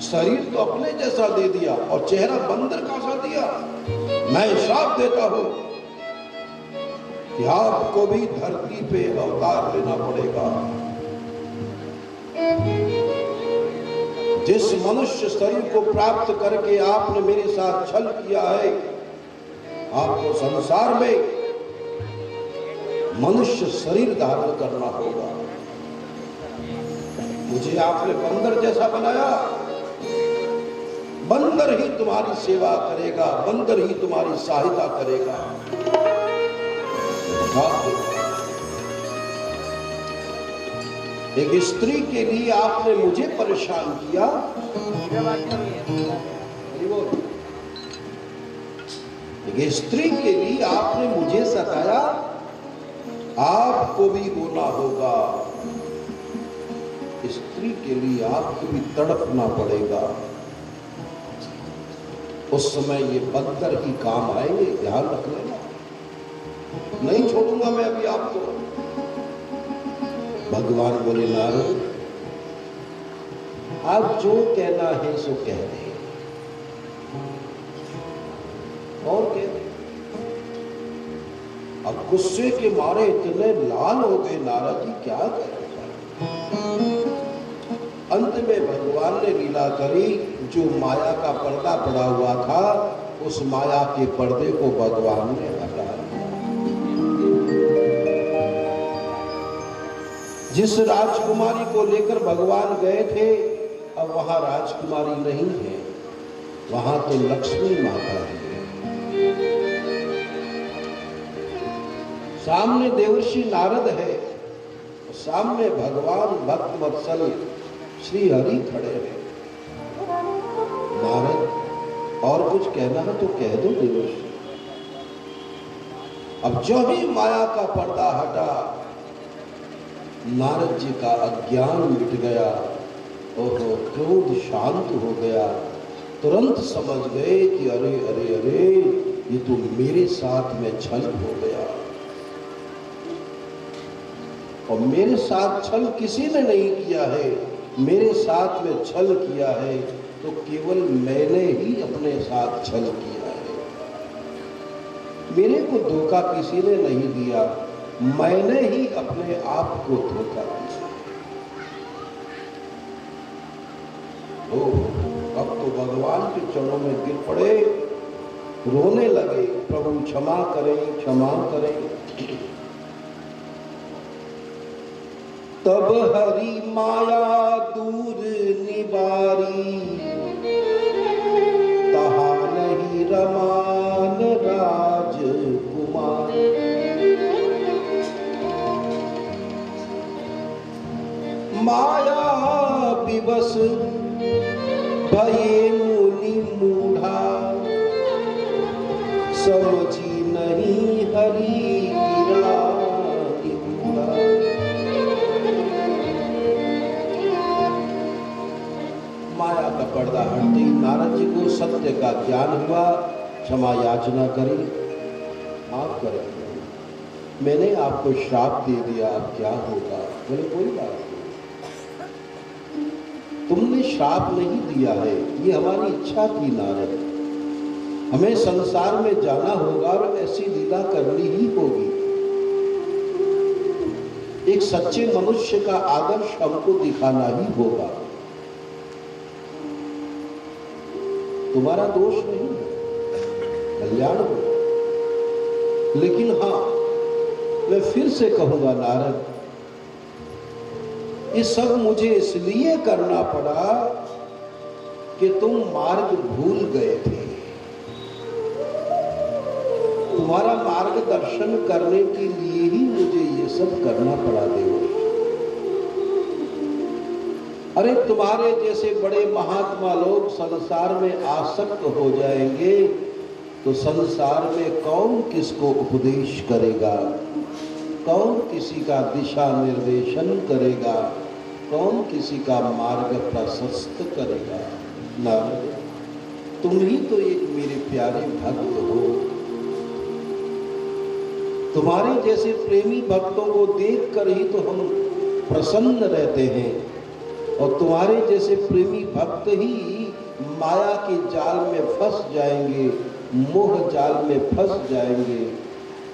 शरीर तो अपने जैसा दे दिया और चेहरा बंदर का सा दिया। मैं श्राप देता हूं, कि आपको भी धरती पे अवतार लेना पड़ेगा। जिस मनुष्य शरीर को प्राप्त करके आपने मेरे साथ छल किया है, आपको संसार में मनुष्य शरीर धारण करना होगा। मुझे आपने बंदर जैसा बनाया, बंदर ही तुम्हारी सेवा करेगा, बंदर ही तुम्हारी सहायता करेगा। एक स्त्री के लिए आपने मुझे परेशान किया, एक स्त्री के लिए आपने मुझे सताया, आपको भी रोना होगा। स्त्री के लिए आपको भी तड़पना पड़ेगा। उस समय ये बंदर ही काम आएंगे, ध्यान रख लेना। नहीं छोड़ूंगा मैं अभी आपको। भगवान बोले, नारद आप जो कहना है सो कह दे, और कह दे। अब गुस्से के मारे इतने लाल हो गए नारद जी, क्या करें। अंत में भगवान ने लीला करी, जो माया का पर्दा पड़ा हुआ था, उस माया के पर्दे को भगवान ने हटा दिया। जिस राजकुमारी को लेकर भगवान गए थे, अब वहां राजकुमारी नहीं है, वहां तो लक्ष्मी माता है। सामने देवर्षि नारद है, सामने भगवान भक्त वत्सल श्री हरि खड़े हैं। नारद और कुछ कहना है तो कह दो देवर्षि। अब जो ही माया का पर्दा हटा, नारद जी का अज्ञान मिट गया, ओहो क्रोध शांत हो गया। तुरंत समझ गए कि अरे अरे अरे, ये तो मेरे साथ में छल हो गया। और मेरे साथ छल किसी ने नहीं किया है, मेरे साथ में छल किया है तो केवल मैंने ही अपने साथ छल किया है। मेरे को धोखा किसी ने नहीं दिया, मैंने ही अपने आप को धोखा दिया। अब तो भगवान के चरणों में गिर पड़े, रोने लगे, प्रभु क्षमा करें, क्षमा करें। तब हरि माया दूर निवारी, तहा नहीं रमान राजकुमार। माया विवश भये मुनि मूढ़ा, समझी नहीं हरि गिरा। माया का पर्दा हटते ही नारद जी को सत्य का ज्ञान हुआ। क्षमा याचना करी, माफ करें, मैंने आपको श्राप दे दिया, अब क्या होगा। बोले कोई बात नहीं, तुमने श्राप नहीं दिया है, ये हमारी इच्छा थी नारद। हमें संसार में जाना होगा और ऐसी लीला करनी ही होगी। एक सच्चे मनुष्य का आदर्श हमको दिखाना ही होगा। तुम्हारा दोष नहीं है, कल्याण हो। लेकिन हाँ, मैं फिर से कहूंगा नारद, ये सब मुझे इसलिए करना पड़ा कि तुम मार्ग भूल गए थे। तुम्हारा मार्गदर्शन करने के लिए ही मुझे ये सब करना पड़ा देव। अरे तुम्हारे जैसे बड़े महात्मा लोग संसार में आसक्त हो जाएंगे तो संसार में कौन किसको उपदेश करेगा, कौन किसी का दिशा निर्देशन करेगा, कौन किसी का मार्ग प्रशस्त करेगा। नारद, तुम ही तो एक मेरे प्यारे भक्त हो। तुम्हारे जैसे प्रेमी भक्तों को देखकर ही तो हम प्रसन्न रहते हैं, और तुम्हारे जैसे प्रेमी भक्त ही माया के जाल में फंस जाएंगे, मोह जाल में फंस जाएंगे।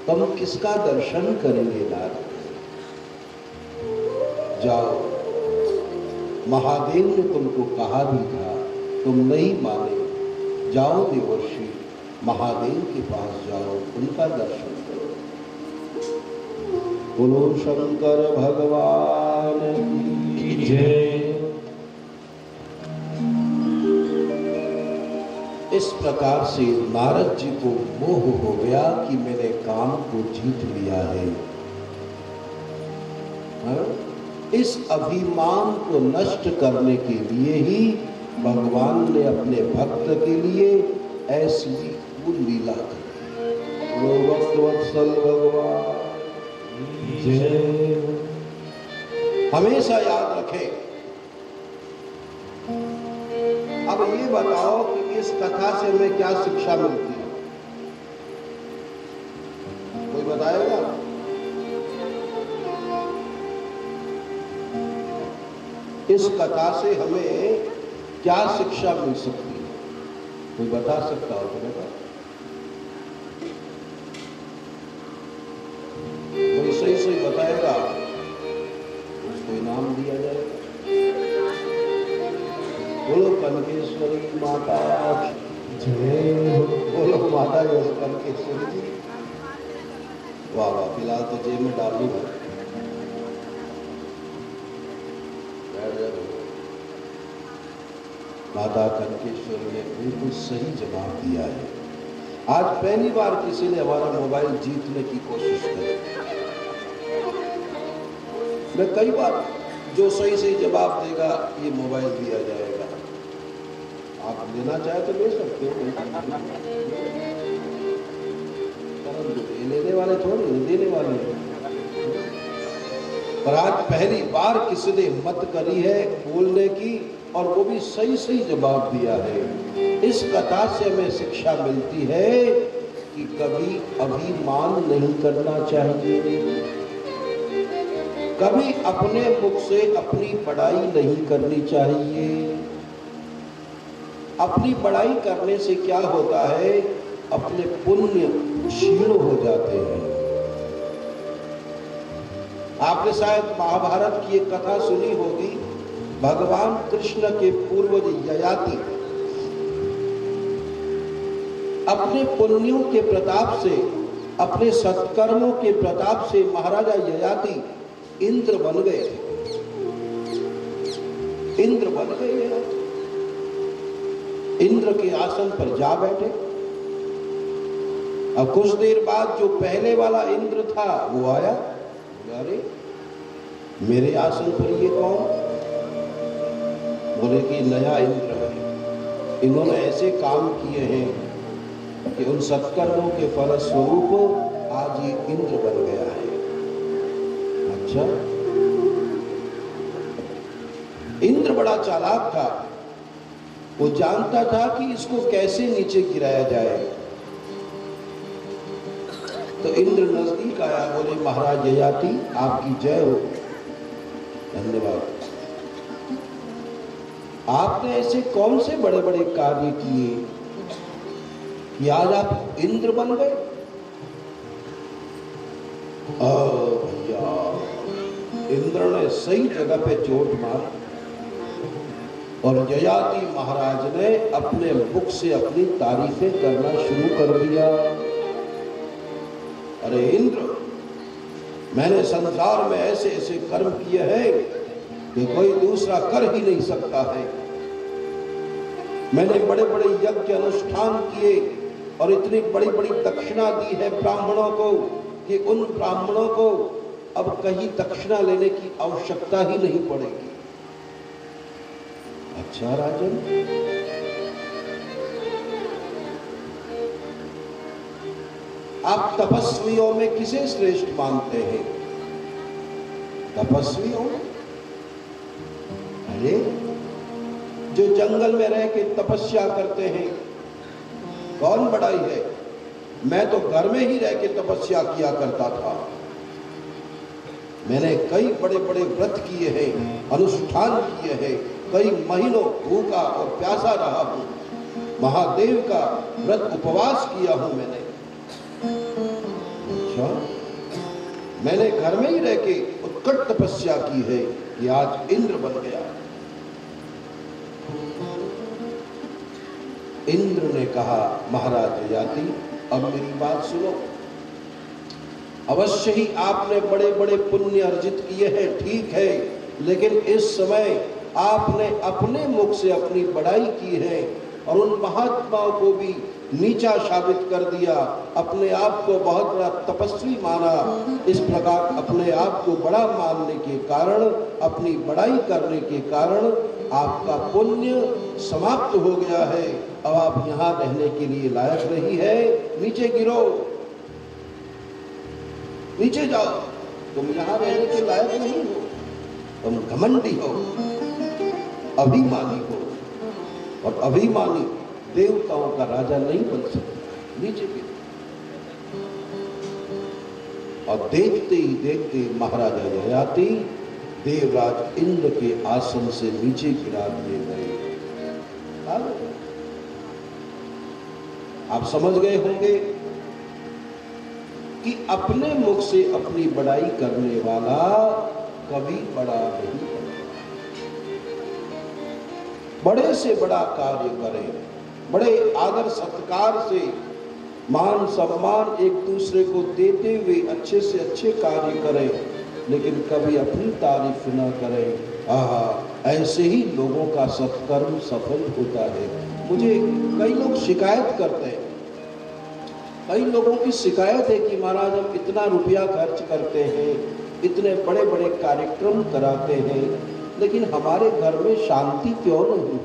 तुम किसका दर्शन करेंगे नारद? जाओ, महादेव ने तुमको कहा भी था, तुम नहीं माने। जाओ देवर्षि, महादेव के पास जाओ, उनका दर्शन करो। बोलो शंकर भगवान की जय। इस प्रकार से नारद जी को मोह हो गया कि मैंने काम को जीत लिया है। हाँ? इस अभिमान को नष्ट करने के लिए ही भगवान ने अपने भक्त के लिए ऐसी लीला की। वो भक्तवत्सल भगवान जय। हमेशा याद रखें। अब ये बताओ कि इस कथा से हमें क्या शिक्षा मिलती है? कोई बताएगा? इस कथा से हमें क्या शिक्षा मिल सकती है? कोई बता सकता हो तो बता। कोई सही सही बताएगा, उसको इनाम दिया जाएगा। बोलो कनकेश्वरी माता जय। बोलो माता कनकेश्वरी जी। वाह वाह, फिलहाल तो जेब में डाल लूंगा। माता कनकेश्वरी ने बिल्कुल सही जवाब दिया है। आज पहली बार किसी ने हमारा मोबाइल जीतने की कोशिश की। मैं कई बार, जो सही सही जवाब देगा ये मोबाइल दिया जाएगा। आप लेना चाहे तो ले सकते हो, ये लेने वाले थोड़ी, देने वाले हैं। पर आज पहली बार किसी ने हिम्मत करी है बोलने की, और वो भी सही सही जवाब दिया है। इस कथा से हमें शिक्षा मिलती है कि कभी अभिमान नहीं करना चाहिए, कभी अपने मुख से अपनी बड़ाई नहीं करनी चाहिए। अपनी बड़ाई करने से क्या होता है? अपने पुण्य क्षीण हो जाते हैं। आपने शायद महाभारत की एक कथा सुनी होगी। भगवान कृष्ण के पूर्वज ययाति अपने पुण्यों के प्रताप से, अपने सत्कर्मों के प्रताप से महाराजा ययाति इंद्र बन गए। इंद्र बन गए, इंद्र के आसन पर जा बैठे। अब कुछ देर बाद जो पहले वाला इंद्र था वो आया। अरे मेरे आसन पर ये कौन? बोले कि नया इंद्र है, इन्होंने ऐसे काम किए हैं कि उन सत्कर्मों के फलस्वरूप आज ये इंद्र बन गया है। अच्छा, इंद्र बड़ा चालाक था। वो जानता था कि इसको कैसे नीचे गिराया जाए। तो इंद्र नजदीक आया, बोले महाराज ययाति आपकी जय हो, धन्यवाद। आपने ऐसे कौन से बड़े बड़े कार्य किए कि आज आप इंद्र बन गए? भैया, इंद्र ने सही जगह पे चोट मारी और ययाति महाराज ने अपने मुख से अपनी तारीफें करना शुरू कर दिया। अरे इंद्र, मैंने संसार में ऐसे ऐसे कर्म किए हैं कि कोई दूसरा कर ही नहीं सकता है। मैंने बड़े बड़े यज्ञ अनुष्ठान किए और इतनी बड़ी बड़ी दक्षिणा दी है ब्राह्मणों को कि उन ब्राह्मणों को अब कहीं दक्षिणा लेने की आवश्यकता ही नहीं पड़ेगी। अच्छा राजन, आप तपस्वियों में किसे श्रेष्ठ मानते हैं? तपस्वियों? अरे जो जंगल में रह के तपस्या करते हैं, कौन बड़ाई है? मैं तो घर में ही रह के तपस्या किया करता था। मैंने कई बड़े बड़े व्रत किए हैं, अनुष्ठान किए हैं, कई महीनों भूखा और प्यासा रहा हूं, महादेव का व्रत उपवास किया हूं मैंने। अच्छा, मैंने घर में ही रह के उत्कट तपस्या की है कि आज इंद्र बन गया। इंद्र ने कहा, महाराज ययाति, अब मेरी बात सुनो। अवश्य ही आपने बड़े बड़े पुण्य अर्जित किए हैं, ठीक है, लेकिन इस समय आपने अपने मुख से अपनी बड़ाई की है और उन महात्माओं को भी नीचा साबित कर दिया, अपने आप को बहुत बड़ा तपस्वी माना। इस प्रकार अपने आप को बड़ा मानने के कारण, अपनी बड़ाई करने के कारण आपका पुण्य समाप्त हो गया है। अब आप यहाँ रहने के लिए लायक नहीं है, नीचे गिरो, नीचे जाओ, तुम यहाँ रहने के लायक नहीं हो, तुम घमंडी हो, अभिमानी हो, और अभिमानी देवताओं का राजा नहीं बन सकता। नीचे गिरो। और देखते ही देखते महाराजा ययाति देवराज इंद्र के आसन से नीचे गिरा दिए गए। आप समझ गए होंगे कि अपने मुख से अपनी बड़ाई करने वाला कभी बड़ा नहीं बनता। बड़े से बड़ा कार्य करें, बड़े आदर सत्कार से मान सम्मान एक दूसरे को देते हुए अच्छे से अच्छे कार्य करें, लेकिन कभी अपनी तारीफ न करें। ऐसे ही लोगों का सत्कर्म सफल होता है। मुझे कई लोग शिकायत करते हैं, कई लोगों की शिकायत है कि महाराज हम इतना रुपया खर्च करते हैं, इतने बड़े बड़े कार्यक्रम कराते हैं, लेकिन हमारे घर में शांति क्यों नहीं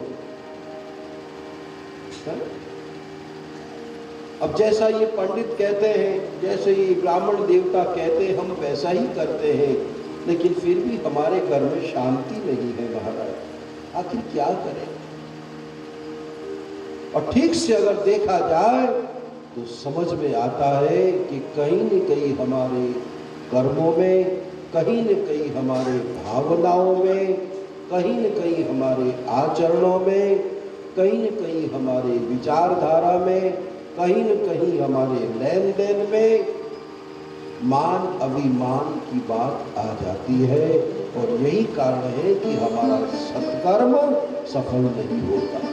है? अब जैसा ये पंडित कहते हैं, जैसे ये ब्राह्मण देवता कहते हैं, हम वैसा ही करते हैं, लेकिन फिर भी हमारे घर में शांति नहीं है महाराज। आखिर क्या करें? और ठीक से अगर देखा जाए तो समझ में आता है कि कहीं न कहीं हमारे कर्मों में, कहीं न कहीं हमारे भावनाओं में, कहीं न कहीं हमारे आचरणों में, कहीं न कहीं हमारे विचारधारा में, कहीं न कहीं हमारे लेन देन में मान अभिमान की बात आ जाती है। और यही कारण है कि हमारा सत्कर्म सफल नहीं होता।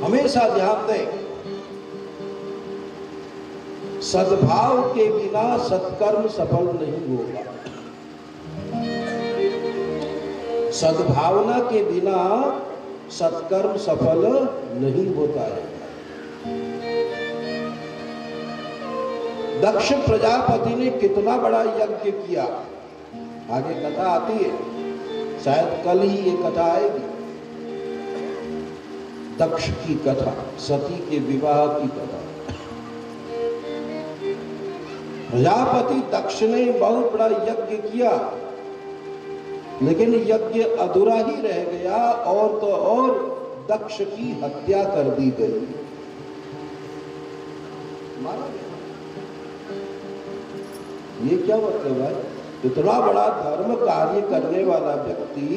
हमेशा ध्यान दें, सद्भाव के बिना सत्कर्म सफल नहीं होगा। सद्भावना के बिना सत्कर्म सफल नहीं होता है। दक्ष प्रजापति ने कितना बड़ा यज्ञ किया, आगे कथा आती है, शायद कल ही ये कथा आएगी। दक्ष की कथा, सती के विवाह की कथा। प्रजापति दक्ष ने बहुत बड़ा यज्ञ किया, लेकिन यज्ञ अधूरा ही रह गया, और तो और दक्ष की हत्या कर दी गई, मारा गया। ये क्या मतलब है? इतना बड़ा धर्म कार्य करने वाला व्यक्ति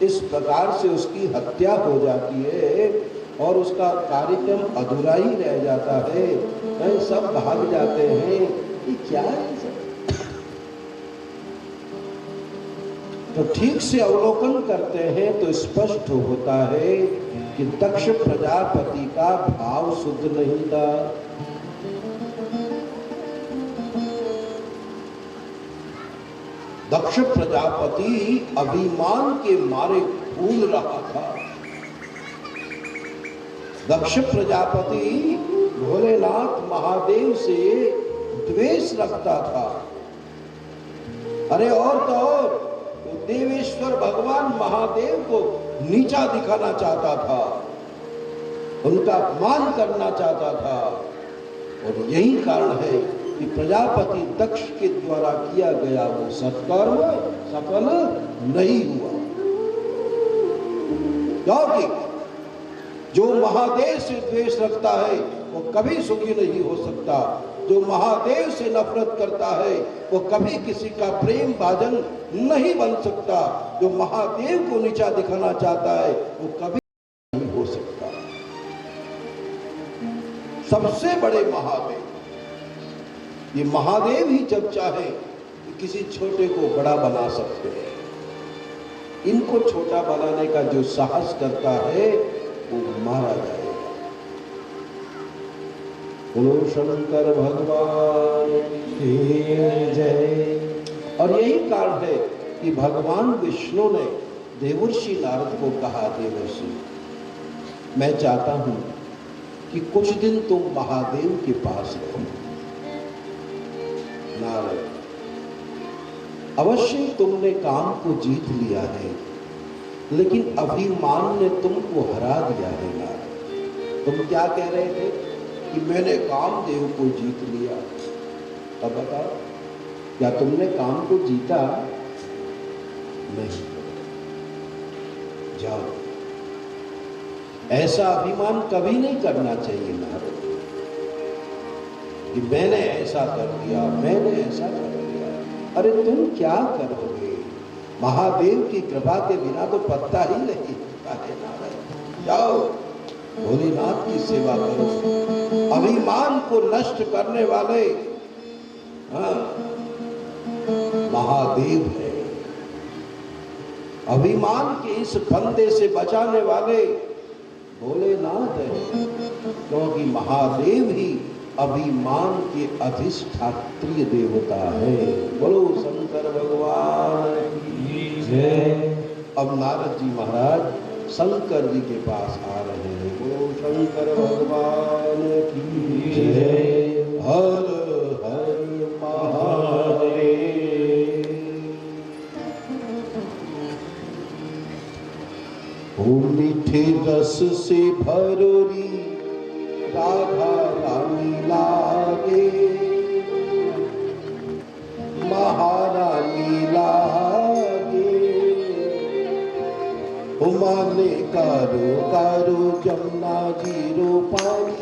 इस प्रकार से उसकी हत्या हो जाती है और उसका कार्यक्रम अधूरा ही रह जाता है, सब भाग जाते हैं। ये क्या है सब? तो ठीक से अवलोकन करते हैं तो स्पष्ट होता है कि दक्ष प्रजापति का भाव शुद्ध नहीं था। दक्ष प्रजापति अभिमान के मारे फूल रहा था। दक्ष प्रजापति भोलेनाथ महादेव से द्वेष रखता था। अरे और तो और देवेश्वर भगवान महादेव को नीचा दिखाना चाहता था, उनका अपमान करना चाहता था। और यही कारण है कि प्रजापति दक्ष के द्वारा किया गया वो सत्कर्म सफल नहीं हुआ। क्योंकि जो महादेव से द्वेष रखता है वो कभी सुखी नहीं हो सकता। जो महादेव से नफरत करता है वो कभी किसी का प्रेम भाजन नहीं बन सकता। जो महादेव को नीचा दिखाना चाहता है वो कभी नहीं हो सकता। सबसे बड़े महादेव। ये महादेव ही जब चाहे किसी छोटे को बड़ा बना सकते हैं। इनको छोटा बनाने का जो साहस करता है वो मारा जाएगा। बोलो शंकर भगवान की जय। और यही कारण है कि भगवान विष्णु ने देवर्षि नारद को कहा, देवर्षि मैं चाहता हूं कि कुछ दिन तुम महादेव के पास रहो। नारद, अवश्य तुमने काम को जीत लिया है, लेकिन अभिमान ने तुमको हरा दिया है। नारद, तुम क्या कह रहे थे कि मैंने कामदेव को जीत लिया। अब बताओ, क्या तुमने काम को जीता? नहीं। जाओ, ऐसा अभिमान कभी नहीं करना चाहिए नारद कि मैंने ऐसा कर दिया, मैंने ऐसा कर दिया। अरे तुम क्या करोगे? महादेव की कृपा के बिना तो पत्ता ही नहीं होता है नारद। जाओ, भोलेनाथ की सेवा करो। अभिमान को नष्ट करने वाले महादेव है। अभिमान के इस फंदे से बचाने वाले भोलेनाथ है, क्योंकि महादेव ही अभिमान के अधिष्ठात्री देवता है। बोलो शंकर भगवान की जय। अब नारद जी महाराज शंकर जी के पास आ रहे हैं। बोलो शंकर भगवान की जय। हर हर महादेव। ओ मीठे रस से भरोरी राधा रानी लागे, महारानी लागे। उमा ने कारो कारो जमुना जीरो पानी